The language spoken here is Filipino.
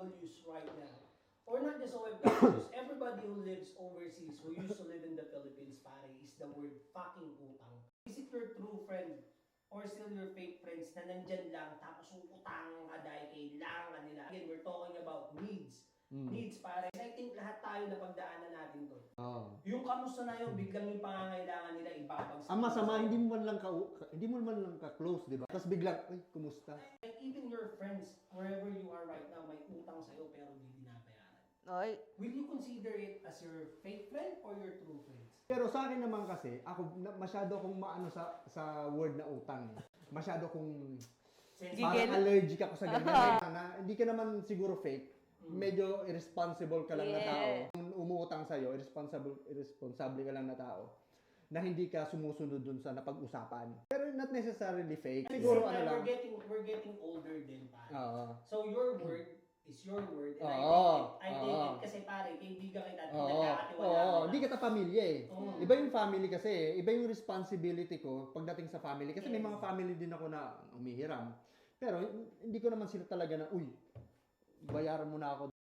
OFWs right now, or not just OFWs, everybody who lives overseas, who used to live in the Philippines, pare, is the word fucking utang. Is it your true friend or still your fake friends na nandyan lang tapos utang ka dahil kailangan nila? Again, we're talking about needs. Needs, pare. And I think lahat tayo na pagdaanan natin to. Yung kamusta na yun, biglang yung pangangailangan nila ibabagsak. Ang masama, hindi mo man lang ka close, di ba? Tapos biglang, ay, kumusta? Like even your friends, wherever you are right now, may utang sa'yo pero di binabayaran. Ay, Will you consider it as your fake friend or your true friends? Pero sa akin naman kasi, masyado akong maano sa word na utang. Masyado akong parang allergic ako sa ganyan. Na, hindi ka naman siguro fake. Medyo irresponsible ka lang na tao. Kung umuutang sa'yo, irresponsible ka lang na tao. Na hindi ka sumusunod dun sa napag-usapan. Pero not necessarily fake. Siguro ano lang. We're getting older din, pare. Oo. So your word is your word. And I take it kasi pare, kaibigan kita at nagkakatiwala. Hindi kita pamilya eh. Iba yung family kasi eh. Iba yung responsibility ko pagdating sa family. Kasi may mga family din ako na umihiram. Pero hindi ko naman sila talaga na, uy, bayaran mo na ako